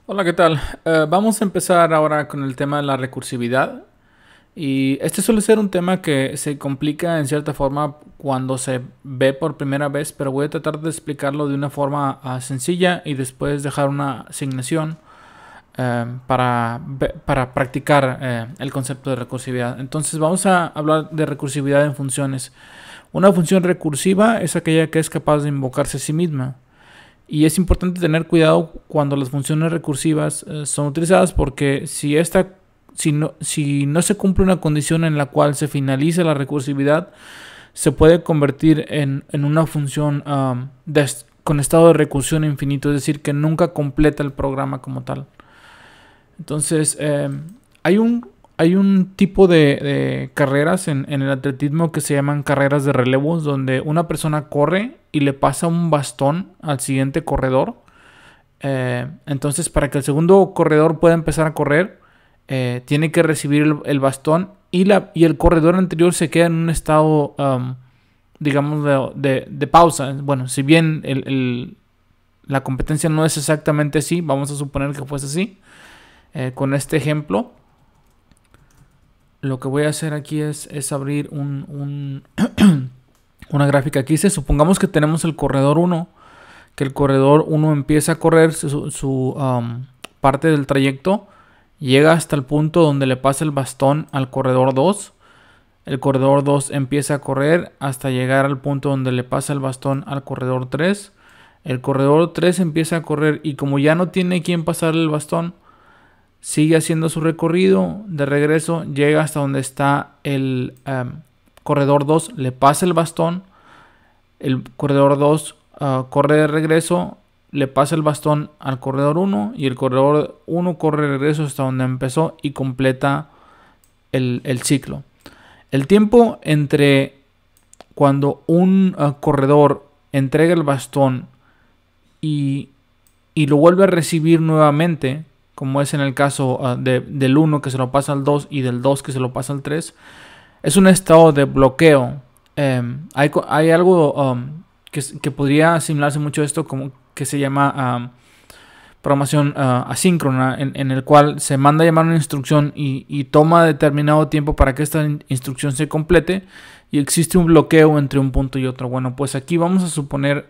Hola, ¿qué tal? Vamos a empezar ahora con el tema de la recursividad. Y este suele ser un tema que se complica en cierta forma cuando se ve por primera vez, pero voy a tratar de explicarlo de una forma sencilla y después dejar una asignación para practicar el concepto de recursividad. Entonces vamos a hablar de recursividad en funciones. Una función recursiva es aquella que es capaz de invocarse a sí misma. Y es importante tener cuidado cuando las funciones recursivas son utilizadas porque si no se cumple una condición en la cual se finaliza la recursividad, se puede convertir en una función con estado de recursión infinito, es decir, que nunca completa el programa como tal. Entonces, hay un, hay un tipo de carreras en el atletismo que se llaman carreras de relevos, donde una persona corre y le pasa un bastón al siguiente corredor. Entonces, para que el segundo corredor pueda empezar a correr, tiene que recibir el bastón y el corredor anterior se queda en un estado, digamos, de pausa. Bueno, si bien la competencia no es exactamente así, vamos a suponer que fuese así. Con este ejemplo, lo que voy a hacer aquí es abrir una gráfica aquí. Supongamos que tenemos el corredor 1, que el corredor 1 empieza a correr su parte del trayecto, llega hasta el punto donde le pasa el bastón al corredor 2. El corredor 2 empieza a correr hasta llegar al punto donde le pasa el bastón al corredor 3. El corredor 3 empieza a correr y como ya no tiene quien pasarle el bastón, sigue haciendo su recorrido de regreso, llega hasta donde está el corredor 2, le pasa el bastón, el corredor 2 corre de regreso, le pasa el bastón al corredor 1 y el corredor 1 corre de regreso hasta donde empezó y completa el ciclo. El tiempo entre cuando un corredor entrega el bastón y lo vuelve a recibir nuevamente, como es en el caso del 1 que se lo pasa al 2 y del 2 que se lo pasa al 3, es un estado de bloqueo. Hay algo que podría asimilarse mucho a esto, como que se llama programación asíncrona, en el cual se manda a llamar una instrucción y toma determinado tiempo para que esta instrucción se complete y existe un bloqueo entre un punto y otro. Bueno, pues aquí vamos a suponer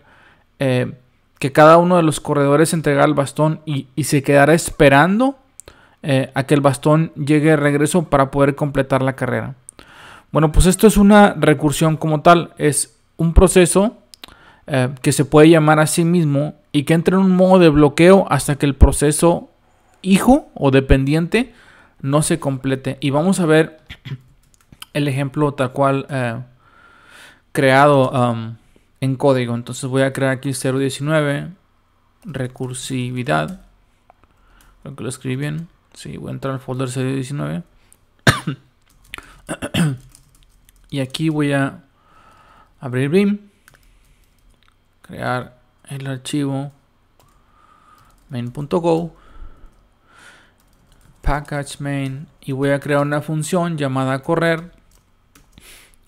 que cada uno de los corredores entregará el bastón y se quedará esperando a que el bastón llegue de regreso para poder completar la carrera. Bueno, pues esto es una recursión como tal, es un proceso que se puede llamar a sí mismo y que entra en un modo de bloqueo hasta que el proceso hijo o dependiente no se complete. Y vamos a ver el ejemplo tal cual creado en código. Entonces voy a crear aquí 0.19 recursividad. Creo que lo escribí bien. Sí, voy a entrar al folder 0.19 y aquí voy a abrir Vim, crear el archivo main.go, package main, y voy a crear una función llamada correr,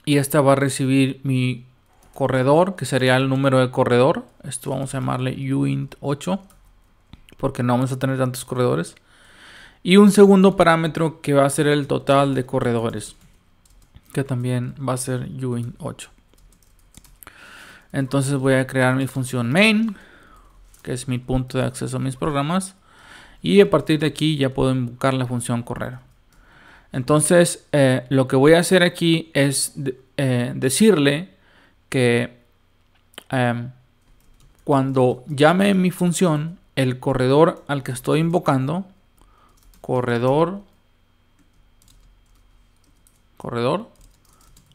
y esta va a recibir mi corredor, que sería el número de corredor. Esto vamos a llamarle uint8 porque no vamos a tener tantos corredores, y un segundo parámetro que va a ser el total de corredores, que también va a ser uint8. Entonces voy a crear mi función main, que es mi punto de acceso a mis programas, y a partir de aquí ya puedo invocar la función correr. Entonces lo que voy a hacer aquí es decirle que cuando llame mi función, el corredor al que estoy invocando, corredor,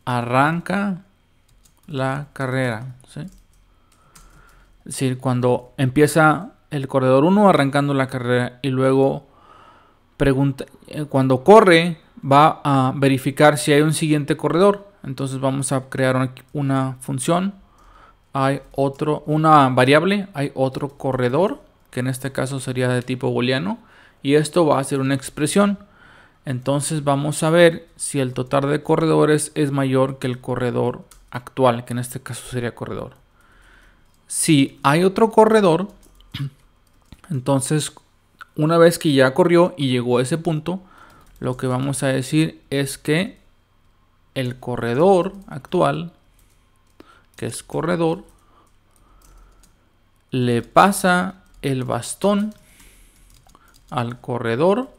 arranca la carrera, ¿sí? Es decir, cuando empieza el corredor 1 arrancando la carrera y luego cuando corre va a verificar si hay un siguiente corredor. Entonces vamos a crear una función, una variable, hay otro corredor, que en este caso sería de tipo booleano, y esto va a ser una expresión. Entonces vamos a ver si el total de corredores es mayor que el corredor actual, que en este caso sería corredor. Si hay otro corredor, entonces Una vez que ya corrió y llegó a ese punto, lo que vamos a decir es que el corredor actual, que es corredor, le pasa el bastón al corredor.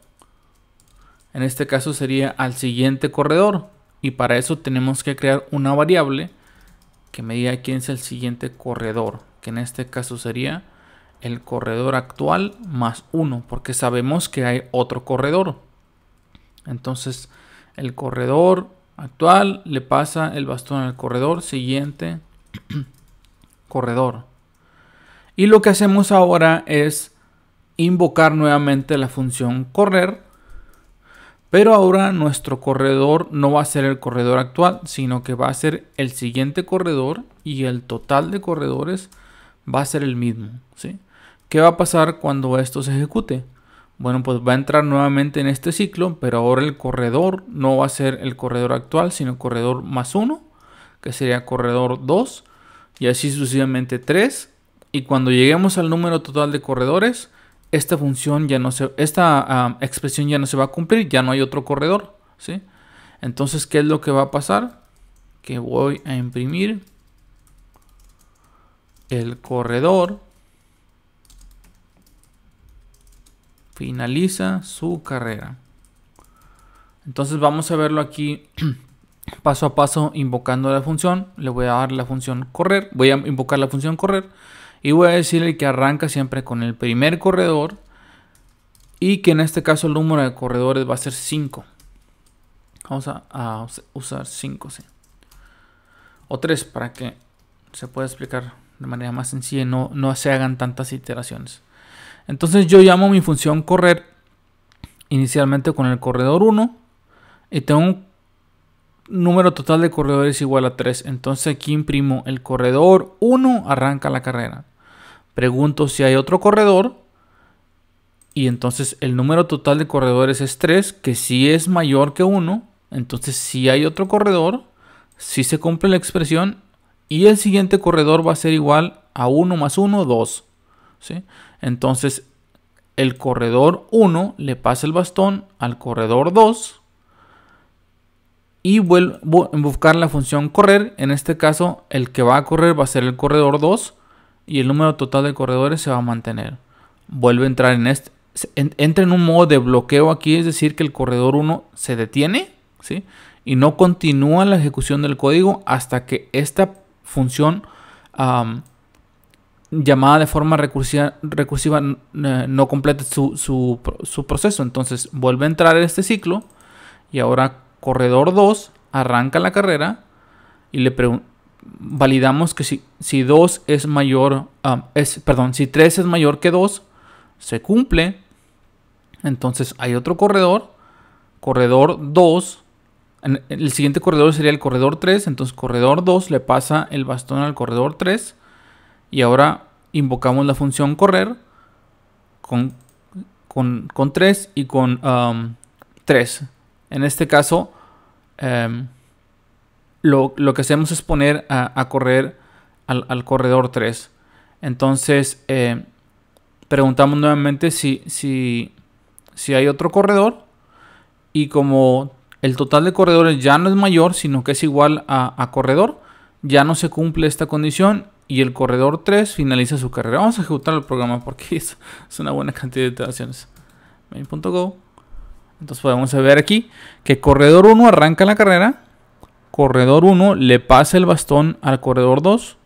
En este caso sería al siguiente corredor. Y para eso tenemos que crear una variable que me diga quién es el siguiente corredor. Que en este caso sería el corredor actual más 1. Porque sabemos que hay otro corredor. Entonces el corredor actual le pasa el bastón al corredor siguiente corredor. Y lo que hacemos ahora es invocar nuevamente la función correr. Pero ahora nuestro corredor no va a ser el corredor actual, sino que va a ser el siguiente corredor y el total de corredores va a ser el mismo, ¿sí? ¿Qué va a pasar cuando esto se ejecute? Bueno, pues va a entrar nuevamente en este ciclo, pero ahora el corredor no va a ser el corredor actual, sino el corredor más 1, que sería corredor 2, y así sucesivamente 3. Y cuando lleguemos al número total de corredores, esta expresión ya no se va a cumplir, ya no hay otro corredor, ¿sí? Entonces, ¿qué es lo que va a pasar? Que voy a imprimir el corredor finaliza su carrera. Entonces vamos a verlo aquí paso a paso invocando la función. Le voy a dar la función correr, voy a invocar la función correr. Y voy a decirle que arranca siempre con el primer corredor. Y que en este caso el número de corredores va a ser 5. Vamos a usar 5, ¿sí? O 3 para que se pueda explicar de manera más sencilla y no se hagan tantas iteraciones. Entonces yo llamo mi función correr inicialmente con el corredor 1. Y tengo un número total de corredores igual a 3. Entonces aquí imprimo el corredor 1, arranca la carrera. Pregunto si hay otro corredor. Y entonces el número total de corredores es 3, que sí es mayor que 1. Entonces si hay otro corredor, sí se cumple la expresión. Y el siguiente corredor va a ser igual a 1 más 1, 2. ¿Sí? Entonces el corredor 1 le pasa el bastón al corredor 2. Y vuelvo a buscar la función correr. En este caso el que va a correr va a ser el corredor 2. Y el número total de corredores se va a mantener. Vuelve a entrar en este. Entra en un modo de bloqueo aquí. Es decir que el corredor 1 se detiene, ¿sí? Y no continúa la ejecución del código hasta que esta función llamada de forma recursiva no complete su proceso. Entonces vuelve a entrar en este ciclo. Y ahora corredor 2 arranca la carrera. Y le validamos que si 2 es mayor, si 3 es mayor que 2, se cumple. Entonces hay otro corredor 2. El siguiente corredor sería el corredor 3. Entonces corredor 2 le pasa el bastón al corredor 3. Y ahora invocamos la función correr con 3 y con 3. En este caso, lo que hacemos es poner a correr al corredor 3. Entonces preguntamos nuevamente si hay otro corredor. Y como el total de corredores ya no es mayor, sino que es igual a corredor, ya no se cumple esta condición. Y el corredor 3 finaliza su carrera. Vamos a ejecutar el programa porque es una buena cantidad de iteraciones. Main.go. Entonces podemos ver aquí que corredor 1 arranca la carrera. Corredor 1 le pasa el bastón al corredor 2.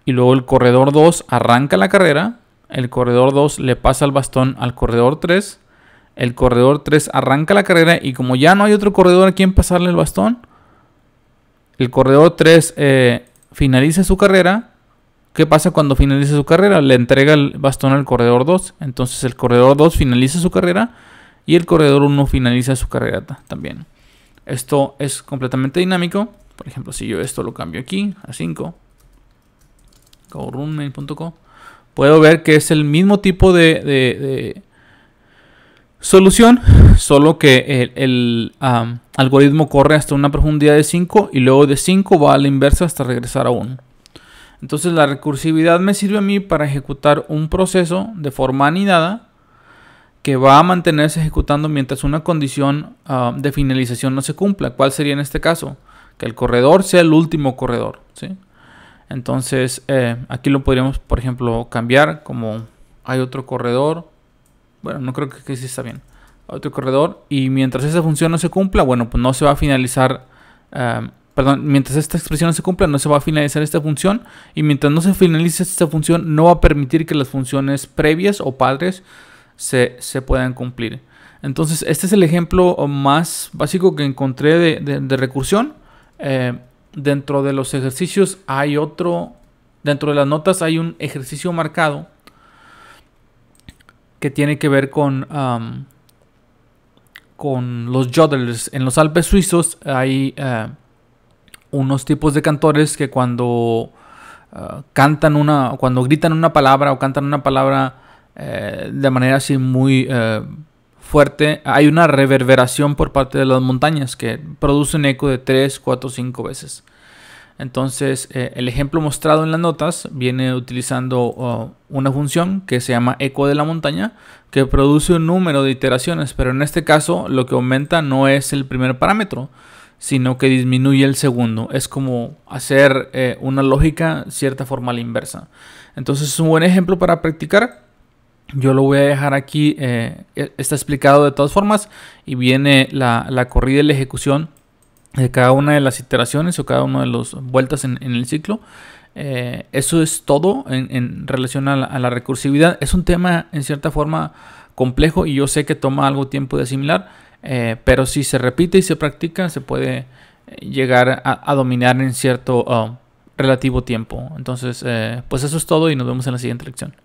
Y luego el corredor 2 arranca la carrera. El corredor 2 le pasa el bastón al corredor 3. El corredor 3 arranca la carrera. Y como ya no hay otro corredor a quien pasarle el bastón, el corredor 3 finaliza su carrera. ¿Qué pasa cuando finaliza su carrera? Le entrega el bastón al corredor 2. Entonces el corredor 2 finaliza su carrera. Y el corredor 1 finaliza su carrera también. Esto es completamente dinámico. Por ejemplo, si yo esto lo cambio aquí a 5. Go run main.co. Puedo ver que es el mismo tipo de solución. Solo que el algoritmo corre hasta una profundidad de 5. Y luego de 5 va a la inversa hasta regresar a 1. Entonces la recursividad me sirve a mí para ejecutar un proceso de forma anidada. que va a mantenerse ejecutando mientras una condición de finalización no se cumpla. ¿Cuál sería en este caso? Que el corredor sea el último corredor, ¿sí? Entonces, aquí lo podríamos, por ejemplo, cambiar como hay otro corredor. Bueno, no creo que sí está bien. Otro corredor, y mientras esa función no se cumpla, bueno, pues no se va a finalizar, perdón, mientras esta expresión no se cumpla, no se va a finalizar esta función, y mientras no se finalice esta función, no va a permitir que las funciones previas o padres se puedan cumplir. Entonces, este es el ejemplo más básico que encontré de recursión. Dentro de los ejercicios hay otro, dentro de las notas hay un ejercicio marcado que tiene que ver con los yodelers. En los Alpes suizos hay unos tipos de cantores que cuando cuando gritan una palabra o cantan una palabra de manera así muy fuerte, hay una reverberación por parte de las montañas que produce un eco de 3, 4, 5 veces. Entonces, el ejemplo mostrado en las notas viene utilizando una función que se llama eco de la montaña, que produce un número de iteraciones, pero en este caso lo que aumenta no es el primer parámetro, sino que disminuye el segundo. Es como hacer una lógica cierta forma a la inversa. Entonces, es un buen ejemplo para practicar. Yo lo voy a dejar aquí, está explicado de todas formas, y viene la corrida y la ejecución de cada una de las iteraciones o cada una de las vueltas en el ciclo. Eso es todo en relación a la recursividad. Es un tema en cierta forma complejo y yo sé que toma algo tiempo de asimilar, pero si se repite y se practica, se puede llegar a dominar en cierto relativo tiempo. Entonces, pues eso es todo y nos vemos en la siguiente lección.